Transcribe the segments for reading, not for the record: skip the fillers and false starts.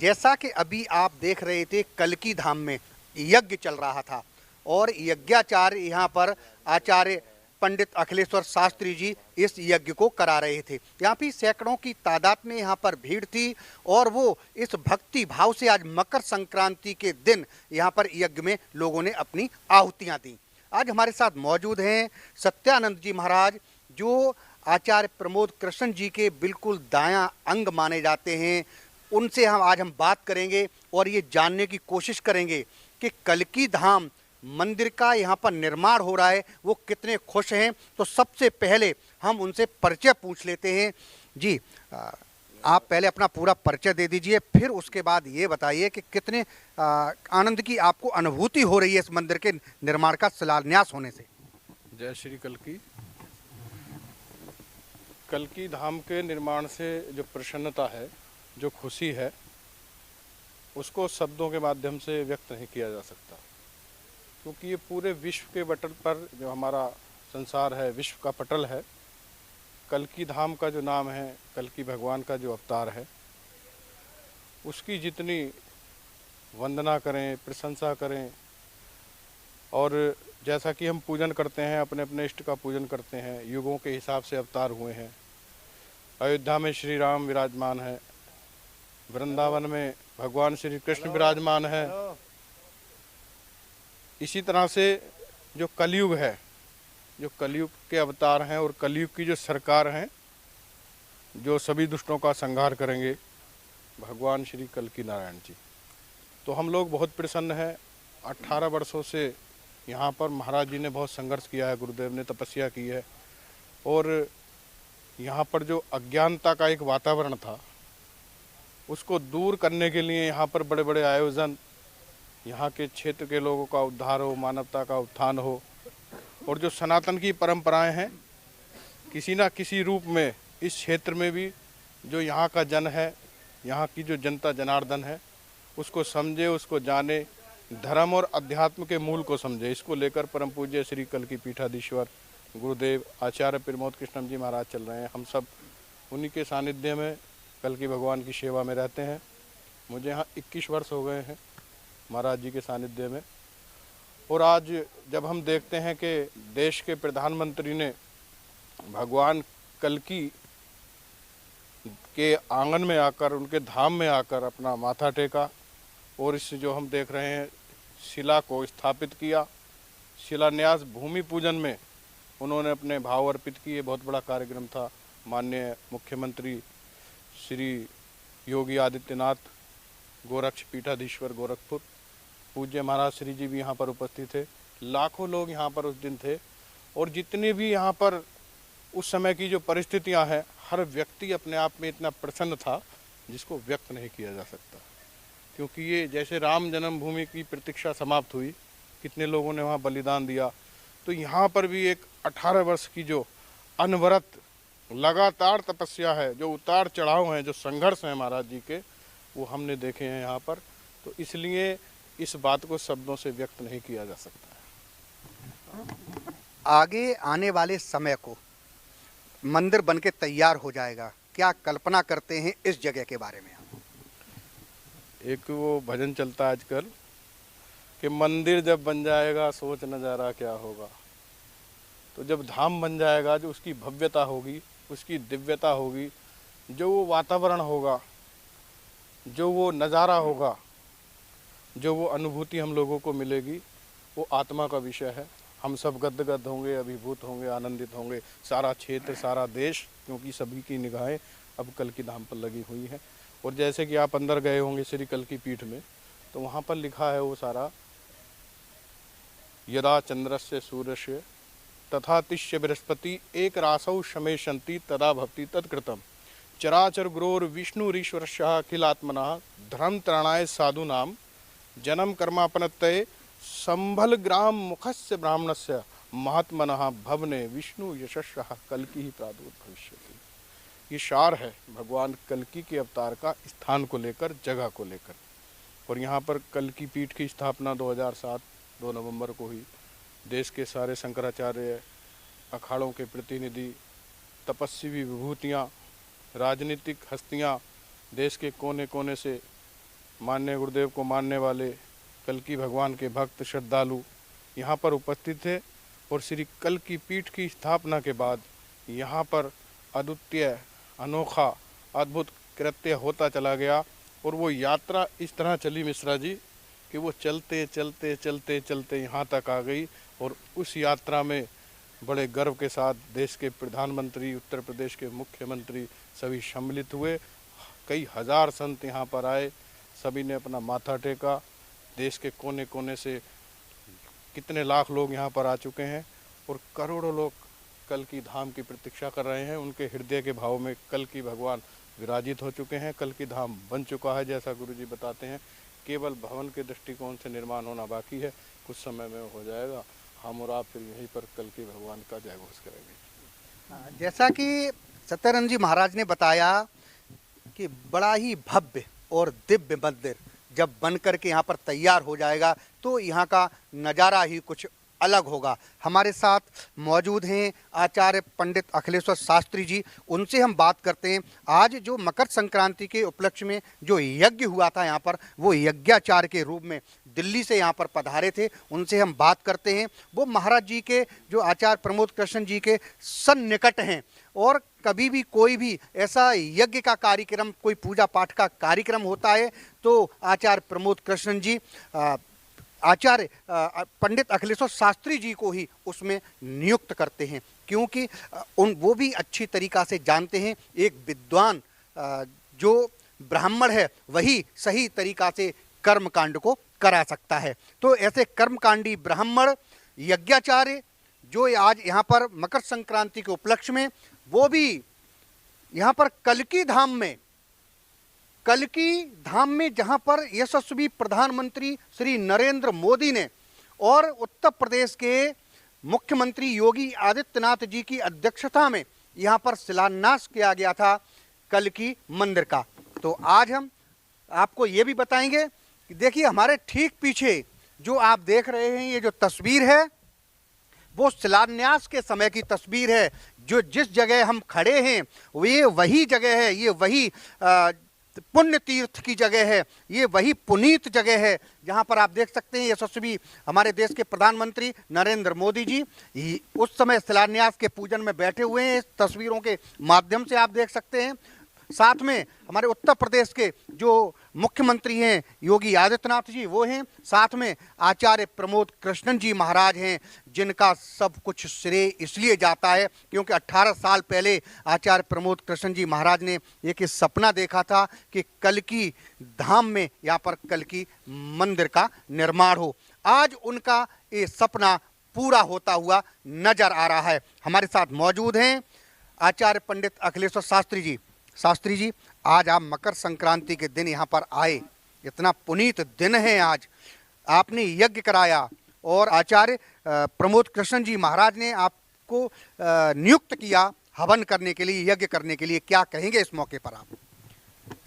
जैसा कि अभी आप देख रहे थे, कल्की धाम में यज्ञ चल रहा था और यज्ञाचार्य यहाँ पर आचार्य पंडित अखिलेश्वर शास्त्री जी इस यज्ञ को करा रहे थे। यहाँ भी सैकड़ों की तादाद में यहाँ पर भीड़ थी और वो इस भक्ति भाव से आज मकर संक्रांति के दिन यहाँ पर यज्ञ में लोगों ने अपनी आहुतियाँ दी। आज हमारे साथ मौजूद हैं सत्यानंद जी महाराज, जो आचार्य प्रमोद कृष्ण जी के बिल्कुल दायां अंग माने जाते हैं। उनसे हम बात करेंगे और ये जानने की कोशिश करेंगे कि कल्की धाम मंदिर का यहाँ पर निर्माण हो रहा है, वो कितने खुश हैं। तो सबसे पहले हम उनसे परिचय पूछ लेते हैं। जी, आप पहले अपना पूरा परिचय दे दीजिए, फिर उसके बाद ये बताइए कि कितने आनंद की आपको अनुभूति हो रही है इस मंदिर के निर्माण का शिलान्यास होने से। जय श्री कल्की धाम के निर्माण से जो प्रसन्नता है, जो खुशी है, उसको शब्दों के माध्यम से व्यक्त नहीं किया जा सकता, क्योंकि ये पूरे विश्व के पटल पर जो हमारा संसार है, विश्व का पटल है, कल्की धाम का जो नाम है, कल्की भगवान का जो अवतार है, उसकी जितनी वंदना करें, प्रशंसा करें, और जैसा कि हम पूजन करते हैं, अपने अपने इष्ट का पूजन करते हैं, युगों के हिसाब से अवतार हुए हैं। अयोध्या में श्री राम विराजमान है, वृंदावन में भगवान श्री कृष्ण विराजमान है। इसी तरह से जो कलयुग है, जो कलयुग के अवतार हैं और कलयुग की जो सरकार हैं, जो सभी दुष्टों का संहार करेंगे, भगवान श्री कल्की नारायण जी। तो हम लोग बहुत प्रसन्न हैं। 18 वर्षों से यहाँ पर महाराज जी ने बहुत संघर्ष किया है, गुरुदेव ने तपस्या की है, और यहाँ पर जो अज्ञानता का एक वातावरण था, उसको दूर करने के लिए यहाँ पर बड़े बड़े आयोजन, यहाँ के क्षेत्र के लोगों का उद्धार हो, मानवता का उत्थान हो, और जो सनातन की परंपराएं हैं, किसी ना किसी रूप में इस क्षेत्र में भी जो यहाँ का जन है, यहाँ की जो जनता जनार्दन है, उसको समझे, उसको जाने, धर्म और अध्यात्म के मूल को समझे। इसको लेकर परम पूज्य श्री कल्की पीठाधीश्वर गुरुदेव आचार्य प्रमोद कृष्ण जी महाराज चल रहे हैं। हम सब उन्हीं के सानिध्य में कल्की भगवान की सेवा में रहते हैं। मुझे यहाँ 21 वर्ष हो गए हैं महाराज जी के सानिध्य में। और आज जब हम देखते हैं कि देश के प्रधानमंत्री ने भगवान कल्की के आंगन में आकर, उनके धाम में आकर अपना माथा टेका और इस जो हम देख रहे हैं शिला को स्थापित किया, शिलान्यास भूमि पूजन में उन्होंने अपने भाव अर्पित किए। बहुत बड़ा कार्यक्रम था। माननीय मुख्यमंत्री श्री योगी आदित्यनाथ, गोरक्ष पीठाधीश्वर गोरखपुर, पूज्य महाराज श्री जी भी यहाँ पर उपस्थित थे। लाखों लोग यहाँ पर उस दिन थे, और जितने भी यहाँ पर उस समय की जो परिस्थितियाँ हैं, हर व्यक्ति अपने आप में इतना प्रसन्न था जिसको व्यक्त नहीं किया जा सकता। क्योंकि ये जैसे राम जन्मभूमि की प्रतीक्षा समाप्त हुई, कितने लोगों ने वहाँ बलिदान दिया, तो यहाँ पर भी एक 18 वर्ष की जो अनवरत लगातार तपस्या है, जो उतार चढ़ाव हैं, जो संघर्ष हैं महाराज जी के, वो हमने देखे हैं यहाँ पर। तो इसलिए इस बात को शब्दों से व्यक्त नहीं किया जा सकता है। आगे आने वाले समय को मंदिर बनके तैयार हो जाएगा, क्या कल्पना करते हैं इस जगह के बारे में? एक वो भजन चलता है आजकल कि मंदिर जब बन जाएगा सोच नज़ारा क्या होगा। तो जब धाम बन जाएगा, जो उसकी भव्यता होगी, उसकी दिव्यता होगी, जो वो वातावरण होगा, जो वो नज़ारा होगा, जो वो अनुभूति हम लोगों को मिलेगी, वो आत्मा का विषय है। हम सब गदगद होंगे, अभिभूत होंगे, आनंदित होंगे, सारा क्षेत्र, सारा देश, क्योंकि सभी की निगाहें अब कल्की धाम पर लगी हुई हैं। और जैसे कि आप अंदर गए होंगे श्री कल्की पीठ में, तो वहाँ पर लिखा है वो सारा, यदा चंद्रस्य सूर्यस्य तथा तिष्य बृहस्पति एक रासौ शमेशंति तदा भक्ति तत्कृतम चराचर गुरोर विष्णुरीश्वरस्य अखिलात्मनः धर्म त्रणाय साधूनाम जन्म कर्मापनत्तये संभल ग्राम मुखस्य ब्राह्मणस्य महात्मनः भवने विष्णु यशस्सः कल्की ही प्रादुर्भविष्यति। ये सार है भगवान कल्की के अवतार का, स्थान को लेकर, जगह को लेकर। और यहाँ पर कल्की पीठ की स्थापना 2007 2 नवंबर को हुई। देश के सारे शंकराचार्य, अखाड़ों के प्रतिनिधि, तपस्वी विभूतियाँ, राजनीतिक हस्तियाँ देश के कोने कोने से माननीय गुरुदेव को मानने वाले कल्की भगवान के भक्त श्रद्धालु यहाँ पर उपस्थित थे और श्री कल्की पीठ की स्थापना के बाद यहाँ पर अद्वितीय अनोखा अद्भुत कृत्य होता चला गया। और वो यात्रा इस तरह चली मिश्रा जी कि वो चलते चलते चलते चलते यहाँ तक आ गई। और उस यात्रा में बड़े गर्व के साथ देश के प्रधानमंत्री, उत्तर प्रदेश के मुख्यमंत्री सभी सम्मिलित हुए। कई हजार संत यहाँ पर आए, सभी ने अपना माथा टेका। देश के कोने कोने से कितने लाख लोग यहाँ पर आ चुके हैं और करोड़ों लोग कल्की धाम की प्रतीक्षा कर रहे हैं। उनके हृदय के भाव में कल्की भगवान विराजित हो चुके हैं। कल्की धाम बन चुका है, जैसा गुरुजी बताते हैं। केवल भवन के दृष्टिकोण से निर्माण होना बाकी है, कुछ समय में हो जाएगा। हम और आप फिर यहीं पर कल्की भगवान का जय घोष करेंगे। जैसा कि सत्यानंद जी महाराज ने बताया कि बड़ा ही भव्य और दिव्य मंदिर जब बन करके यहाँ पर तैयार हो जाएगा तो यहाँ का नज़ारा ही कुछ अलग होगा। हमारे साथ मौजूद हैं आचार्य पंडित अखिलेश्वर शास्त्री जी, उनसे हम बात करते हैं। आज जो मकर संक्रांति के उपलक्ष्य में जो यज्ञ हुआ था यहाँ पर, वो यज्ञाचार्य के रूप में दिल्ली से यहाँ पर पधारे थे, उनसे हम बात करते हैं। वो महाराज जी के जो आचार्य प्रमोद कृष्ण जी के सन्निकट हैं और कभी भी कोई भी ऐसा यज्ञ का कार्यक्रम, कोई पूजा पाठ का कार्यक्रम होता है तो आचार्य प्रमोद कृष्ण जी आचार्य पंडित अखिलेश्वर शास्त्री जी को ही उसमें नियुक्त करते हैं, क्योंकि वो भी अच्छी तरीक़ा से जानते हैं एक विद्वान जो ब्राह्मण है वही सही तरीक़ा से कर्मकांड को करा सकता है। तो ऐसे कर्मकांडी ब्राह्मण यज्ञाचार्य जो आज यहाँ पर मकर संक्रांति के उपलक्ष्य में, वो भी यहाँ पर कल्की धाम में जहाँ पर यशस्वी प्रधानमंत्री श्री नरेंद्र मोदी ने और उत्तर प्रदेश के मुख्यमंत्री योगी आदित्यनाथ जी की अध्यक्षता में यहाँ पर शिलान्यास किया गया था कल्की मंदिर का। तो आज हम आपको ये भी बताएंगे कि देखिए हमारे ठीक पीछे जो आप देख रहे हैं ये जो तस्वीर है वो शिलान्यास के समय की तस्वीर है। जो जिस जगह हम खड़े हैं ये वही जगह है, ये वही पुण्य तीर्थ की जगह है, ये वही पुनीत जगह है जहाँ पर आप देख सकते हैं यशस्वी हमारे देश के प्रधानमंत्री नरेंद्र मोदी जी उस समय शिलान्यास के पूजन में बैठे हुए हैं। इस तस्वीरों के माध्यम से आप देख सकते हैं। साथ में हमारे उत्तर प्रदेश के जो मुख्यमंत्री हैं योगी आदित्यनाथ जी वो हैं, साथ में आचार्य प्रमोद कृष्णन जी महाराज हैं, जिनका सब कुछ श्रेय इसलिए जाता है क्योंकि 18 साल पहले आचार्य प्रमोद कृष्णन जी महाराज ने एक सपना देखा था कि कल्की धाम में यहाँ पर कल्की मंदिर का निर्माण हो। आज उनका ये सपना पूरा होता हुआ नजर आ रहा है। हमारे साथ मौजूद हैं आचार्य पंडित अखिलेश्वर शास्त्री जी। शास्त्री जी, आज आप मकर संक्रांति के दिन यहाँ पर आए, इतना पुनीत दिन है, आज आपने यज्ञ कराया और आचार्य प्रमोद कृष्ण जी महाराज ने आपको नियुक्त किया हवन करने के लिए, यज्ञ करने के लिए। क्या कहेंगे इस मौके पर आप?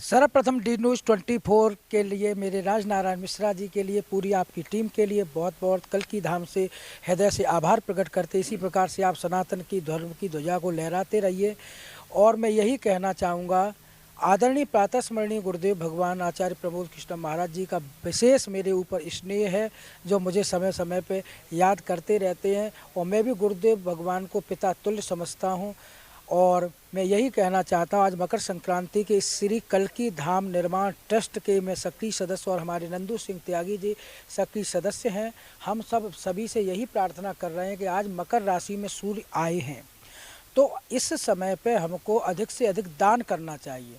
सर्वप्रथम डी न्यूज़ 24 के लिए, मेरे राजनारायण मिश्रा जी के लिए, पूरी आपकी टीम के लिए बहुत बहुत कल्की धाम से हृदय से आभार प्रकट करते। इसी प्रकार से आप सनातन की धर्म की ध्वजा को लहराते रहिए। और मैं यही कहना चाहूँगा, आदरणीय प्रातः स्मरणीय गुरुदेव भगवान आचार्य प्रमोद कृष्ण महाराज जी का विशेष मेरे ऊपर स्नेह है, जो मुझे समय समय पे याद करते रहते हैं। और मैं भी गुरुदेव भगवान को पिता तुल्य समझता हूँ। और मैं यही कहना चाहता हूँ, आज मकर संक्रांति के श्री कल्की धाम निर्माण ट्रस्ट के मैं सक्रिय सदस्य और हमारे नंदू सिंह त्यागी जी सक्रिय सदस्य हैं। हम सभी से यही प्रार्थना कर रहे हैं कि आज मकर राशि में सूर्य आए हैं तो इस समय पे हमको अधिक से अधिक दान करना चाहिए।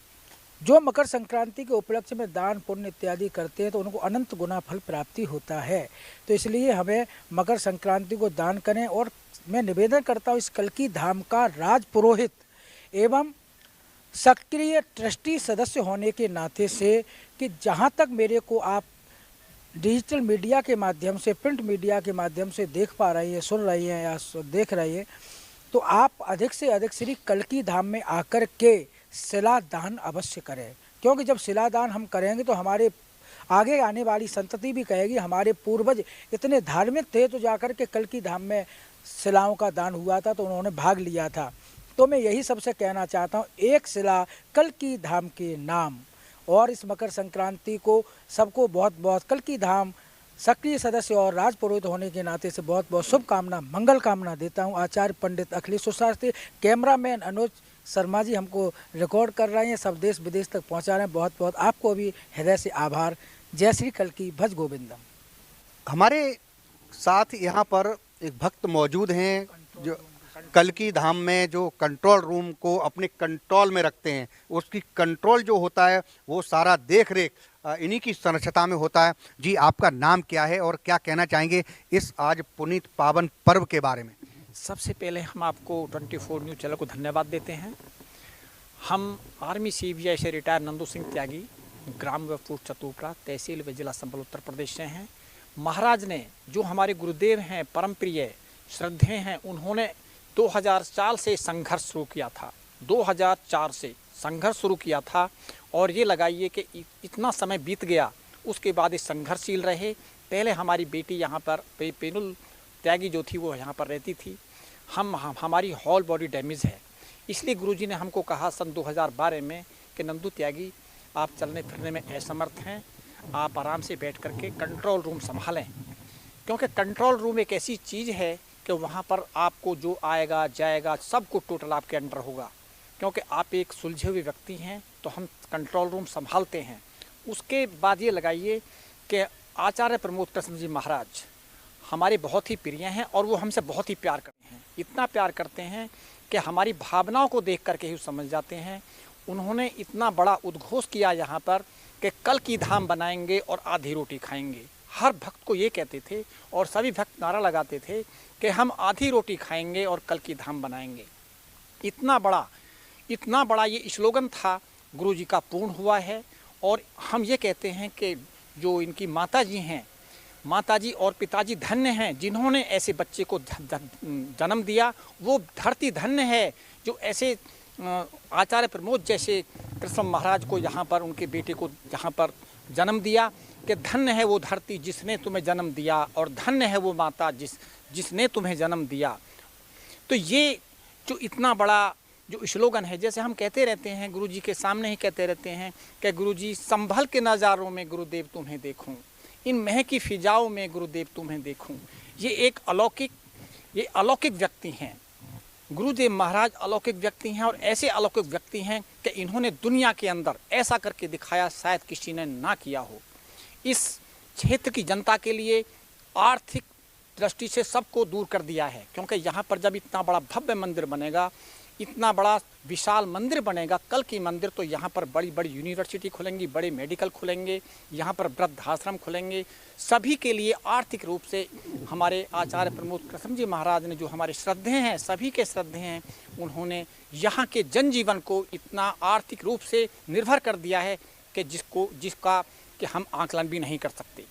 जो मकर संक्रांति के उपलक्ष्य में दान पुण्य इत्यादि करते हैं तो उनको अनंत गुना फल प्राप्ति होता है। तो इसलिए हमें मकर संक्रांति को दान करें। और मैं निवेदन करता हूँ इस कल्की धाम का राज पुरोहित एवं सक्रिय ट्रस्टी सदस्य होने के नाते से कि जहाँ तक मेरे को आप डिजिटल मीडिया के माध्यम से, प्रिंट मीडिया के माध्यम से देख पा रही हैं, सुन रही हैं या देख रही हैं, तो आप अधिक से अधिक श्री कल्की धाम में आकर के शिलादान अवश्य करें। क्योंकि जब शिलादान हम करेंगे तो हमारे आगे आने वाली संतति भी कहेगी हमारे पूर्वज इतने धार्मिक थे तो जाकर के कल्की धाम में शिलाओं का दान हुआ था तो उन्होंने भाग लिया था। तो मैं यही सबसे कहना चाहता हूँ, एक शिला कल्की धाम के नाम। और इस मकर संक्रांति को सबको बहुत बहुत कल्की धाम सक्रिय सदस्य और राजपुरोहित होने के नाते से बहुत बहुत शुभकामना मंगल कामना देता हूं। आचार्य पंडित अखिलेश्वर शास्त्री, कैमरामैन अनुज शर्मा जी हमको रिकॉर्ड कर रहे हैं, सब देश विदेश तक पहुंचा रहे हैं। बहुत बहुत आपको भी हृदय से आभार। जय श्री कल्की, भज गोविंदम। हमारे साथ यहाँ पर एक भक्त मौजूद हैं जो कल्की धाम में जो कंट्रोल रूम को अपने कंट्रोल में रखते हैं, उसकी कंट्रोल जो होता है वो सारा देख रेख इन्हीं की संरक्षता में होता है। जी, आपका नाम क्या है और क्या कहना चाहेंगे इस आज पुनीत पावन पर्व के बारे में? सबसे पहले हम आपको 24 न्यूज़ चैनल को धन्यवाद देते हैं। हम आर्मी CBI से रिटायर नंदू सिंह त्यागी, ग्राम व पोस्ट चतुपरा, तहसील व जिला संबल, उत्तर प्रदेश से हैं। महाराज ने जो हमारे गुरुदेव हैं, परम प्रिय श्रद्धेय हैं, उन्होंने 2004 से संघर्ष शुरू किया था। 2004 से संघर्ष शुरू किया था और ये लगाइए कि इतना समय बीत गया, उसके बाद ये संघर्षशील रहे। पहले हमारी बेटी यहाँ पर पेनुल त्यागी जो थी वो यहाँ पर रहती थी। हमारी हॉल बॉडी डैमेज है, इसलिए गुरुजी ने हमको कहा सन 2012 में कि नंदू त्यागी आप चलने फिरने में असमर्थ हैं, आप आराम से बैठ करके कंट्रोल रूम संभालें, क्योंकि कंट्रोल रूम एक ऐसी चीज़ है कि वहाँ पर आपको जो आएगा जाएगा सब कुछ टोटल आपके अंडर होगा, क्योंकि आप एक सुलझे हुए व्यक्ति हैं। तो हम कंट्रोल रूम संभालते हैं। उसके बाद ये लगाइए कि आचार्य प्रमोद कृष्ण जी महाराज हमारे बहुत ही प्रिय हैं और वो हमसे बहुत ही प्यार करते हैं। इतना प्यार करते हैं कि हमारी भावनाओं को देख करके ही समझ जाते हैं। उन्होंने इतना बड़ा उद्घोष किया यहाँ पर कि कल की धाम बनाएंगे और आधी रोटी खाएंगे। हर भक्त को ये कहते थे और सभी भक्त नारा लगाते थे कि हम आधी रोटी खाएंगे और कल की धाम बनाएंगे। इतना बड़ा ये स्लोगन था, गुरुजी का पूर्ण हुआ है। और हम ये कहते हैं कि जो इनकी माताजी हैं, माताजी और पिताजी धन्य हैं जिन्होंने ऐसे बच्चे को जन्म दिया। वो धरती धन्य है जो ऐसे आचार्य प्रमोद जैसे कृष्ण महाराज को यहाँ पर, उनके बेटे को यहाँ पर जन्म दिया। कि धन्य है वो धरती जिसने तुम्हें जन्म दिया और धन्य है वो माता जिसने तुम्हें जन्म दिया। तो ये जो इतना बड़ा जो स्लोगन है, जैसे हम कहते रहते हैं, गुरुजी के सामने ही कहते रहते हैं कि गुरुजी संभल के नज़ारों में गुरुदेव तुम्हें देखूं, इन महकी फिजाओं में गुरुदेव तुम्हें देखूं। ये एक अलौकिक व्यक्ति हैं। गुरुदेव महाराज अलौकिक व्यक्ति हैं और ऐसे अलौकिक व्यक्ति हैं कि इन्होंने दुनिया के अंदर ऐसा करके दिखाया शायद किसी ने ना किया हो। इस क्षेत्र की जनता के लिए आर्थिक दृष्टि से सबको दूर कर दिया है, क्योंकि यहाँ पर जब इतना बड़ा भव्य मंदिर बनेगा, इतना बड़ा विशाल मंदिर बनेगा, कल की मंदिर, तो यहाँ पर बड़ी बड़ी यूनिवर्सिटी खुलेंगी, बड़े मेडिकल खुलेंगे, यहाँ पर वृद्धाश्रम खुलेंगे। सभी के लिए आर्थिक रूप से हमारे आचार्य प्रमोद कृष्ण जी महाराज ने, जो हमारे श्रद्धेय हैं, सभी के श्रद्धेय हैं, उन्होंने यहाँ के जनजीवन को इतना आर्थिक रूप से निर्भर कर दिया है कि जिसका कि हम आकलन भी नहीं कर सकते।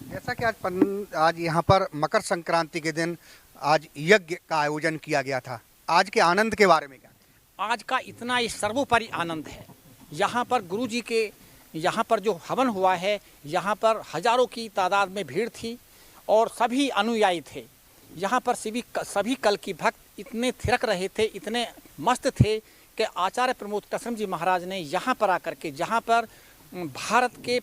जैसा कि आज यहाँ पर मकर संक्रांति के दिन आज यज्ञ का आयोजन किया गया था, आज के आनंद के बारे में क्या? आज का इतना ही सर्वोपरि आनंद है। यहाँ पर गुरुजी के यहाँ पर जो हवन हुआ है, यहाँ पर हजारों की तादाद में भीड़ थी और सभी अनुयायी थे। यहाँ पर सभी कल की भक्त इतने थिरक रहे थे, इतने मस्त थे कि आचार्य प्रमोद कृष्ण जी महाराज ने यहाँ पर आकर के, जहाँ पर भारत के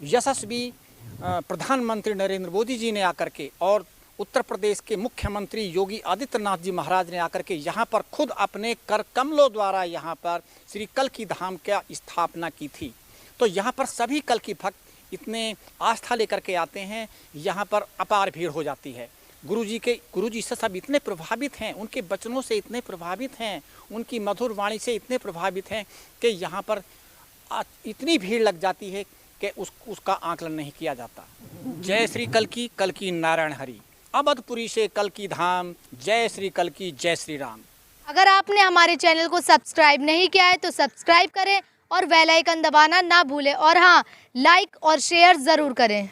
यशस्वी प्रधानमंत्री नरेंद्र मोदी जी ने आकर के और उत्तर प्रदेश के मुख्यमंत्री योगी आदित्यनाथ जी महाराज ने आकर के यहाँ पर खुद अपने कर कमलों द्वारा यहाँ पर श्री कल की धाम का स्थापना की थी। तो यहाँ पर सभी कल की भक्त इतने आस्था लेकर के आते हैं, यहाँ पर अपार भीड़ हो जाती है। गुरुजी से सब इतने प्रभावित हैं, उनके वचनों से इतने प्रभावित हैं, उनकी मधुर वाणी से इतने प्रभावित हैं कि यहाँ पर इतनी भीड़ लग जाती है कि उसका आकलन नहीं किया जाता। जय श्री कल की नारायण हरि, अवधपुरी से कल की धाम, जय श्री कल की, जय श्री राम। अगर आपने हमारे चैनल को सब्सक्राइब नहीं किया है तो सब्सक्राइब करें और बेल आइकन दबाना ना भूलें, और हाँ, लाइक और शेयर ज़रूर करें।